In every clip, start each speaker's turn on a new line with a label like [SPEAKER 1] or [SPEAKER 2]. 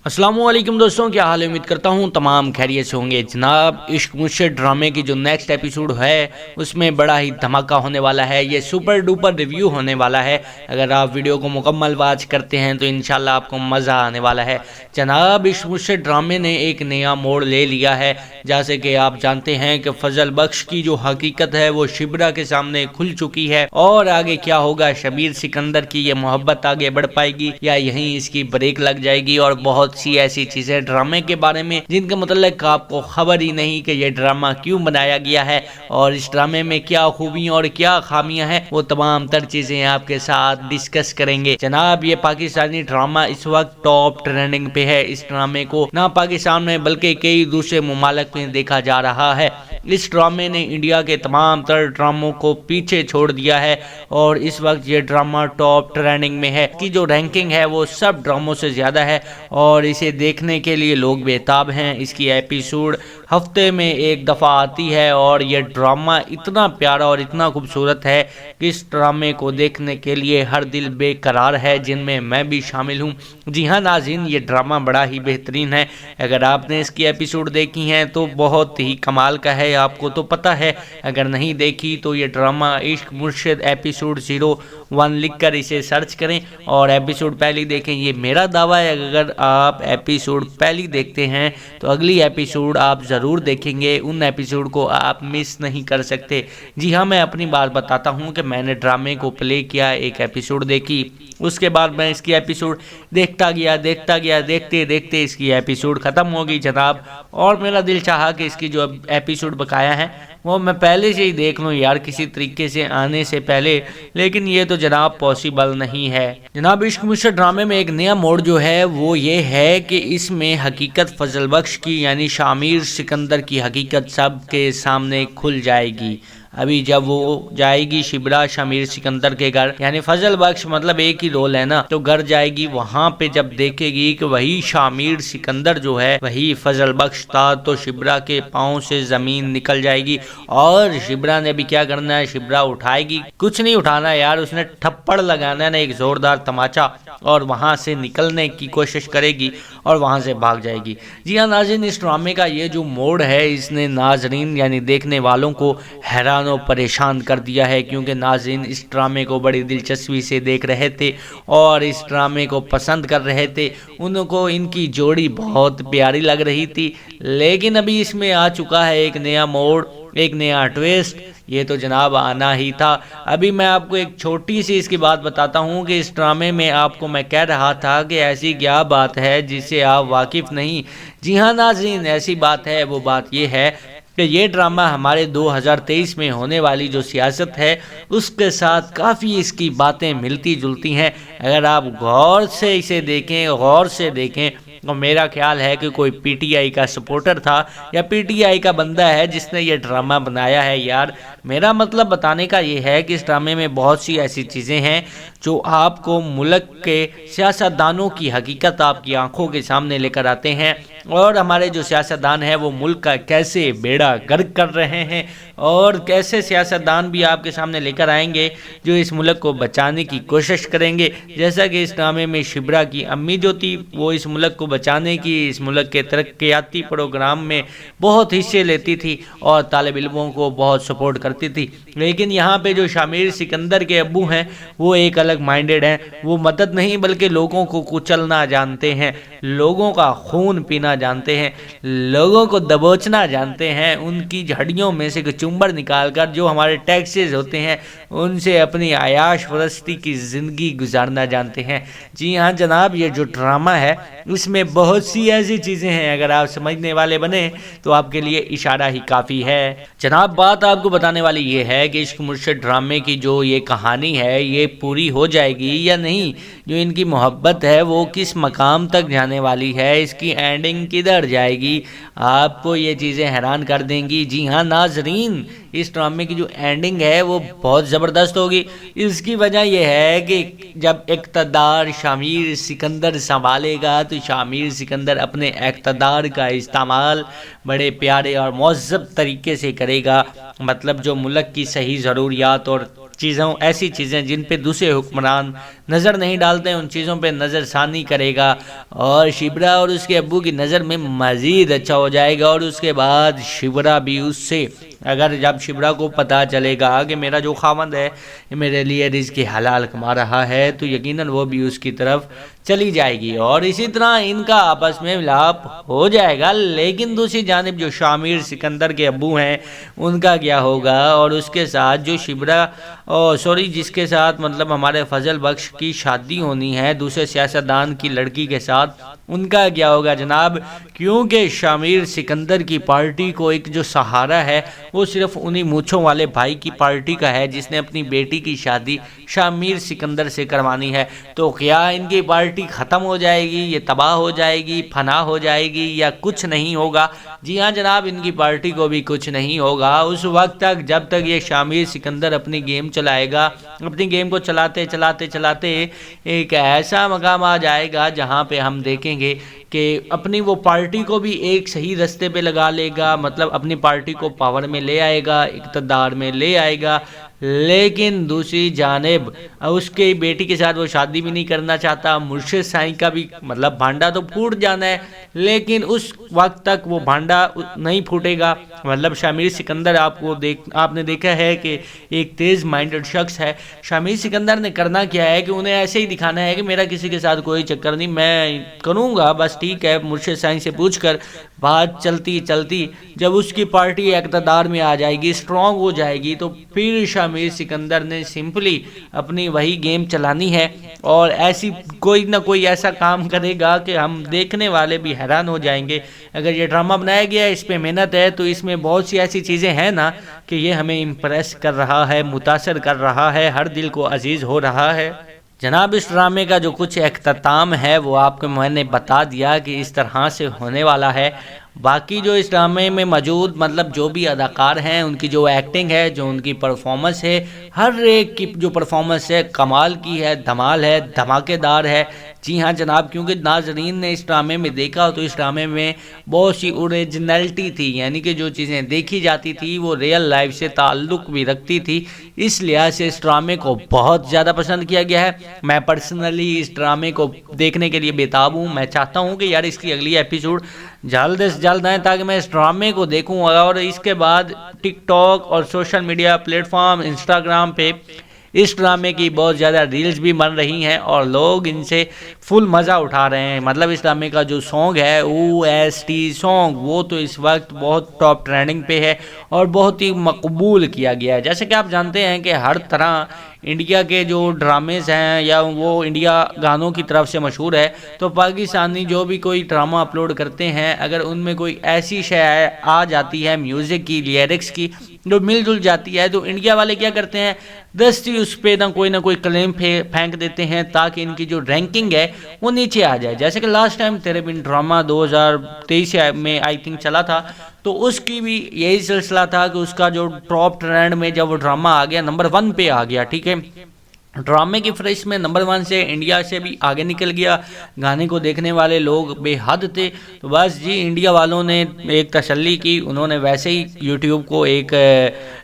[SPEAKER 1] السلام علیکم دوستوں، کیا حال ہے؟ امید کرتا ہوں تمام خیریت سے ہوں گے۔ جناب، عشق مجھ ڈرامے کی جو نیکسٹ ایپیسوڈ ہے اس میں بڑا ہی دھماکہ ہونے والا ہے۔ یہ سپر ڈوپر ریویو ہونے والا ہے۔ اگر آپ ویڈیو کو مکمل واچ کرتے ہیں تو انشاءاللہ آپ کو مزہ آنے والا ہے۔ جناب، عشق مجھ ڈرامے نے ایک نیا موڑ لے لیا ہے۔ جیسے کہ آپ جانتے ہیں کہ فضل بخش کی جو حقیقت ہے وہ شبرا کے سامنے کھل چکی ہے، اور آگے کیا ہوگا؟ شمیر سکندر کی یہ محبت آگے بڑھ پائے گی یا یہیں اس کی بریک لگ جائے گی؟ اور بہت سی ایسی چیزیں ڈرامے کے بارے میں جن کے متعلق آپ کو خبر ہی نہیں کہ یہ ڈرامہ کیوں بنایا گیا ہے اور اس ڈرامے میں کیا خوبیاں اور کیا خامیاں ہیں، وہ تمام تر چیزیں آپ کے ساتھ ڈسکس کریں گے۔ جناب، یہ پاکستانی ڈرامہ اس وقت ٹاپ ٹرینڈنگ پہ ہے۔ اس ڈرامے کو نہ پاکستان میں بلکہ کئی دوسرے ممالک میں دیکھا جا رہا ہے۔ اس ڈرامے نے انڈیا کے تمام تر ڈراموں کو پیچھے چھوڑ دیا ہے اور اس وقت یہ ڈرامہ ٹاپ ٹرینڈنگ میں ہے۔ اس کی جو رینکنگ ہے وہ سب ڈراموں سے زیادہ ہے اور اسے دیکھنے کے لیے لوگ بےتاب ہیں۔ اس کی ایپیسوڈ ہفتے میں ایک دفعہ آتی ہے اور یہ ڈرامہ اتنا پیارا اور اتنا خوبصورت ہے کہ اس ڈرامے کو دیکھنے کے لیے ہر دل بے قرار ہے، جن میں میں بھی شامل ہوں۔ جی ہاں ناظرین، یہ ڈرامہ بڑا ہی بہترین ہے۔ اگر آپ نے اس کی ایپیسوڈ دیکھی ہیں تو بہت ہی کمال کا ہے، آپ کو تو پتہ ہے۔ اگر نہیں دیکھی تو یہ ڈرامہ عشق مرشد ایپیسوڈ 01 لکھ کر اسے سرچ کریں اور ایپیسوڈ پہلی دیکھیں۔ یہ میرا دعویٰ ہے، اگر آپ ایپیسوڈ پہلی دیکھتے ہیں تو اگلی ایپیسوڈ آپ ضرور دیکھیں گے، ان ایپیسوڈ کو آپ مس نہیں کر سکتے۔ جی ہاں، میں اپنی بات بتاتا ہوں کہ میں نے ڈرامے کو پلے کیا، ایک ایپیسوڈ دیکھی، اس کے بعد میں اس کی ایپیسوڈ دیکھتا گیا، دیکھتے دیکھتے اس کی ایپیسوڈ ختم ہو گئی جناب، اور میرا دل چاہا کہ اس کی جو ایپیسوڈ بقایا ہے وہ میں پہلے سے ہی دیکھ لوں یار، کسی طریقے سے آنے سے پہلے، لیکن یہ تو جناب پاسبل نہیں ہے۔ جناب، عشق مجھ ڈرامے میں ایک نیا موڑ جو ہے وہ یہ ہے کہ اس میں حقیقت فضل بخش کی یعنی شمیر سکندر کی حقیقت سب کے سامنے کھل جائے گی۔ ابھی جب وہ جائے گی شبرا شمیر سکندر کے گھر، یعنی فضل بخش مطلب ایک ہی رول ہے نا، تو گھر جائے گی، وہاں پہ جب دیکھے گی کہ وہی شمیر سکندر جو ہے وہی فضل بخش تھا، تو شبرا کے پاؤں سے زمین نکل جائے گی۔ اور شبرا نے بھی کیا کرنا ہے؟ شبرا اٹھائے گی، کچھ نہیں اٹھانا یار، اس نے تھپڑ لگانا ہے نا، ایک زوردار تماچا، اور وہاں سے نکلنے کی کوشش کرے گی اور وہاں سے بھاگ جائے گی۔ جی ہاں ناظرین، اس ڈرامے کا یہ جو موڑ ہے اس نے ناظرین یعنی دیکھنے والوں کو حیران و پریشان کر دیا ہے، کیونکہ ناظرین اس ڈرامے کو بڑی دلچسپی سے دیکھ رہے تھے اور اس ڈرامے کو پسند کر رہے تھے، ان کو ان کی جوڑی بہت پیاری لگ رہی تھی، لیکن ابھی اس میں آ چکا ہے ایک نیا موڑ، ایک نیا ٹویسٹ، یہ تو جناب آنا ہی تھا۔ ابھی میں آپ کو ایک چھوٹی سی اس کی بات بتاتا ہوں کہ اس ڈرامے میں آپ کو میں کہہ رہا تھا کہ ایسی کیا بات ہے جس سے آپ واقف نہیں۔ جی ہاں ناظرین، ایسی بات ہے، وہ بات یہ ہے کہ یہ ڈرامہ ہمارے 2023 میں ہونے والی جو سیاست ہے اس کے ساتھ کافی اس کی باتیں ملتی جلتی ہیں۔ اگر آپ غور سے اسے دیکھیں، غور سے دیکھیں، تو میرا خیال ہے کہ کوئی پی ٹی آئی کا سپورٹر تھا یا پی ٹی آئی کا بندہ ہے جس نے یہ ڈرامہ بنایا ہے یار۔ میرا مطلب بتانے کا یہ ہے کہ اس ڈرامے میں بہت سی ایسی چیزیں ہیں جو آپ کو ملک کے سیاستدانوں کی حقیقت آپ کی آنکھوں کے سامنے لے کر آتے ہیں، اور ہمارے جو سیاستدان ہیں وہ ملک کا کیسے بیڑا غرق کر رہے ہیں، اور کیسے سیاستدان بھی آپ کے سامنے لے کر آئیں گے جو اس ملک کو بچانے کی کوشش کریں گے۔ جیسا کہ اس ڈرامے میں شبرا کی امی جو تھی وہ اس ملک کو بچانے کی، اس ملک کے ترقیاتی پروگرام میں بہت حصے لیتی تھی اور طالب علموں کو بہت سپورٹ کرتی تھی، لیکن یہاں پہ جو شمیر سکندر کے ابو ہیں وہ ایک الگ مائنڈڈ ہیں، وہ مدد نہیں بلکہ لوگوں کو کچلنا جانتے ہیں، لوگوں کا خون پینا جانتے ہیں، لوگوں کو دبوچنا جانتے ہیں، ان کی ہڈیوں میں سے کچمبر نکال کر جو ہمارے ٹیکسز ہوتے ہیں ان سے اپنی عیاش پرستی کی زندگی گزارنا جانتے ہیں۔ جی ہاں جناب، یہ جو ڈرامہ ہے اس میں بہت سی ایسی چیزیں ہیں، اگر آپ سمجھنے والے بنے تو آپ کے لیے اشارہ ہی کافی ہے۔ جناب، بات آپ کو بتانے والی یہ ہے کہ عشق مرشد ڈرامے کی جو یہ کہانی ہے یہ پوری ہو جائے گی یا نہیں، جو ان کی محبت ہے وہ کس مقام تک جانے والی ہے، اس کی اینڈنگ کدھر جائے گی، آپ کو یہ چیزیں حیران کر دیں گی۔ جی ہاں ناظرین، اس ڈرامے کی جو اینڈنگ ہے وہ بہت زبردست ہوگی۔ اس کی وجہ یہ ہے کہ جب اقتدار شمیر سکندر سنبھالے گا تو شمیر سکندر اپنے اقتدار کا استعمال بڑے پیارے اور مہذب طریقے سے کرے گا، مطلب جو ملک کی صحیح ضروریات اور ایسی چیزیں جن پہ دوسرے حکمران نظر نہیں ڈالتے ان چیزوں پہ نظر ثانی کرے گا، اور شبرا اور اس کے ابو کی نظر میں مزید اچھا ہو جائے گا، اور اس کے بعد شبرا بھی اس سے، اگر جب شبرا کو پتہ چلے گا کہ میرا جو خاوند ہے میرے لیے رزق حلال کما رہا ہے، تو یقیناً وہ بھی اس کی طرف چلی جائے گی، اور اسی طرح ان کا آپس میں ملاپ ہو جائے گا۔ لیکن دوسری جانب جو شامیر سکندر کے ابو ہیں ان کا کیا ہوگا، اور اس کے ساتھ جو شبرا جس کے ساتھ مطلب ہمارے فضل بخش کی شادی ہونی ہے دوسرے سیاستدان کی لڑکی کے ساتھ، ان کا کیا ہوگا جناب، کیونکہ شامیر سکندر کی پارٹی کو ایک جو سہارا ہے وہ صرف انہی مونچھوں والے بھائی کی پارٹی کا ہے جس نے اپنی بیٹی کی شادی شامیر سکندر سے کروانی ہے۔ تو کیا ان کی پارٹی ختم ہو جائے گی، یہ تباہ ہو جائے گی، فنا ہو جائے گی، یا کچھ نہیں ہوگا؟ جی ہاں جناب، ان کی پارٹی کو بھی کچھ نہیں ہوگا اس وقت تک جب تک یہ شامیر سکندر اپنی گیم چلائے گا۔ اپنی گیم کو چلاتے چلاتے چلاتے ایک ایسا مقام آ جائے گا جہاں پہ ہم دیکھیں گے کہ اپنی وہ پارٹی کو بھی ایک صحیح رستے پہ لگا لے گا، مطلب اپنی پارٹی کو پاور میں لے آئے گا، اقتدار میں لے آئے گا، لیکن دوسری جانب اس کی بیٹی کے ساتھ وہ شادی بھی نہیں کرنا چاہتا۔ مرشد سائیں کا بھی مطلب بھانڈا تو پھوٹ جانا ہے، لیکن اس وقت تک وہ بھانڈا نہیں پھوٹے گا۔ مطلب شامیر سکندر آپ نے دیکھا ہے کہ ایک تیز مائنڈڈ شخص ہے۔ شامیر سکندر نے کرنا کیا ہے کہ انہیں ایسے ہی دکھانا ہے کہ میرا کسی کے ساتھ کوئی چکر نہیں، میں کروں گا بس ٹھیک ہے۔ مرشد سائیں سے پوچھ کر بات چلتی چلتی جب اس کی پارٹی اقتدار میں آ جائے گی، اسٹرانگ ہو جائے گی، تو پھر شامیر سکندر نے سمپلی اپنی وہی گیم چلانی ہے، اور ایسی کوئی نہ کوئی ایسا کام کرے گا کہ ہم دیکھنے والے بھی حیران ہو جائیں گے۔ اگر یہ ڈرامہ بنایا گیا ہے، اس پہ محنت ہے، تو اس میں بہت سی ایسی چیزیں ہیں نا کہ یہ ہمیں امپریس کر رہا ہے، متاثر کر رہا ہے، ہر دل کو عزیز ہو رہا ہے۔ جناب اس ڈرامے کا جو کچھ اختتام ہے وہ آپ کو میں نے بتا دیا کہ اس طرح سے ہونے والا ہے۔ باقی جو اس ڈرامے میں موجود مطلب جو بھی اداکار ہیں ان کی جو ایکٹنگ ہے، جو ان کی پرفارمنس ہے، ہر ایک کی جو پرفارمنس ہے کمال کی ہے، دھمال ہے، دھماکے دار ہے۔ جی ہاں جناب، کیونکہ ناظرین نے اس ڈرامے میں دیکھا تو اس ڈرامے میں بہت سی اوریجنلٹی تھی، یعنی کہ جو چیزیں دیکھی جاتی تھی وہ ریئل لائف سے تعلق بھی رکھتی تھی۔ اس لحاظ سے اس ڈرامے کو بہت زیادہ پسند کیا گیا ہے۔ میں پرسنلی اس ڈرامے کو دیکھنے کے لیے بےتاب ہوں۔ میں چاہتا ہوں کہ یار اس کی اگلی ایپیسوڈ جلد سے جلد آئیں تاکہ میں اس ڈرامے کو دیکھوں، اور اس کے بعد ٹک ٹاک اور social media plate form Instagram پہ اس ڈرامے کی بہت زیادہ ریلز بھی بن رہی ہیں اور لوگ ان سے فل مزہ اٹھا رہے ہیں۔ مطلب اس ڈرامے کا جو سانگ ہے OST سانگ، وہ تو اس وقت بہت ٹاپ ٹرینڈنگ پہ ہے اور بہت ہی مقبول کیا گیا ہے۔ جیسے کہ آپ جانتے ہیں کہ ہر طرح انڈیا کے جو ڈرامز ہیں یا وہ انڈیا گانوں کی طرف سے مشہور ہے، تو پاکستانی جو بھی کوئی ڈرامہ اپلوڈ کرتے ہیں اگر ان میں کوئی ایسی شے آ جاتی ہے میوزک کی، لیرکس کی جو مل جل جاتی ہے، تو انڈیا والے کیا کرتے ہیں، دستی اس پہ نہ کوئی کلیم پھینک دیتے ہیں تاکہ ان کی جو رینکنگ ہے وہ نیچے آ جائے۔ جیسے کہ لاسٹ ٹائم تیرے بن ڈرامہ 2023 میں آئی تھنک چلا تھا، تو اس کی بھی یہی سلسلہ تھا کہ اس کا جو ٹاپ ٹرینڈ میں جب وہ ڈرامہ آ گیا نمبر 1 پہ آ گیا، ٹھیک ہے، ڈرامے کی فہرست میں نمبر 1 سے انڈیا سے بھی آگے نکل گیا، گانے کو دیکھنے والے لوگ بے حد تھے۔ تو بس جی انڈیا والوں نے ایک تسلی کی، انہوں نے ویسے ہی یوٹیوب کو ایک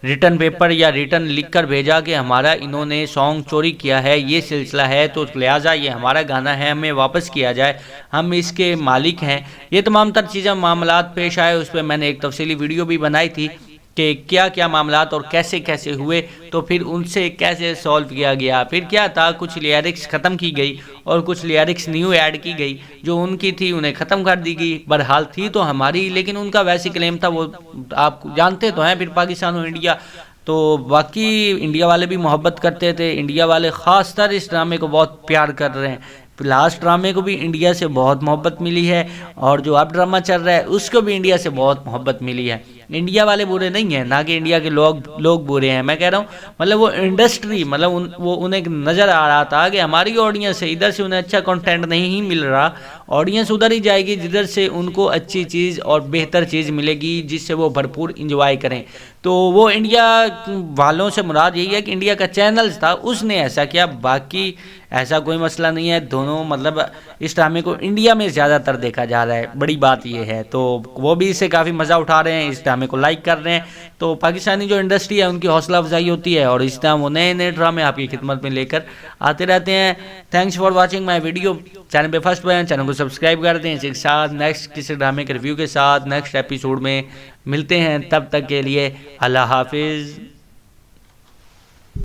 [SPEAKER 1] ریٹن پیپر یا ریٹن لکھ کر بھیجا کہ ہمارا انہوں نے سانگ چوری کیا ہے، یہ سلسلہ ہے، تو لہٰذا یہ ہمارا گانا ہے، ہمیں واپس کیا جائے، ہم اس کے مالک ہیں۔ یہ تمام تر چیزیں معاملات پیش آئے، اس پہ میں نے ایک تفصیلی ویڈیو بھی بنائی تھی کہ کیا کیا معاملات اور کیسے کیسے ہوئے، تو پھر ان سے کیسے سولو کیا گیا۔ پھر کیا تھا، کچھ لیرکس ختم کی گئی اور کچھ لیرکس نیو ایڈ کی گئی، جو ان کی تھی انہیں ختم کر دی گئی۔ بہرحال تھی تو ہماری، لیکن ان کا ویسی کلیم تھا، وہ آپ جانتے تو ہیں، پھر پاکستان اور انڈیا، تو باقی انڈیا والے بھی محبت کرتے تھے، انڈیا والے خاص طر اس ڈرامے کو بہت پیار کر رہے ہیں۔ لاسٹ ڈرامے کو بھی انڈیا سے بہت محبت ملی ہے، اور جو اب ڈرامہ چل رہا ہے اس کو بھی انڈیا سے بہت محبت ملی ہے۔ انڈیا والے برے نہیں ہیں، نہ کہ انڈیا کے لوگ برے ہیں، میں کہہ رہا ہوں مطلب وہ انڈسٹری، مطلب وہ انہیں نظر آ رہا تھا کہ ہماری آڈینس ہے، ادھر سے انہیں اچھا کنٹینٹ نہیں مل رہا، آڈینس ادھر ہی جائے گی جدھر سے ان کو اچھی چیز اور بہتر چیز ملے گی جس سے وہ بھرپور انجوائے کریں۔ تو وہ انڈیا والوں سے مراد یہی ہے کہ انڈیا کا چینلز تھا، اس نے ایسا کیا، باقی ایسا کوئی مسئلہ نہیں ہے۔ دونوں مطلب اس ڈرامے کو انڈیا میں زیادہ تر دیکھا جا رہا ہے، بڑی بات یہ ہے، تو وہ بھی اس سے کافی مزہ اٹھا رہے ہیں۔ اس ڈرامے ڈرامے کو لائک کر رہے ہیں. تو پاکستانی جو انڈسٹری ہے ان کی حوصلہ افزائی ہوتی ہے اور اس طرح وہ نئے نئے ڈرامے آپ کی خدمت میں لے کر آتے رہتے ہیں. Thanks for watching my video. Channel پہ فرسٹ پہ ہیں, چینل کو سبسکرائب کر دیں. اس کے ساتھ نیکسٹ کسی ڈرامے کے ریویو کے ساتھ نیکسٹ ایپیسوڈ میں ملتے ہیں. تب تک کے لیے اللہ حافظ.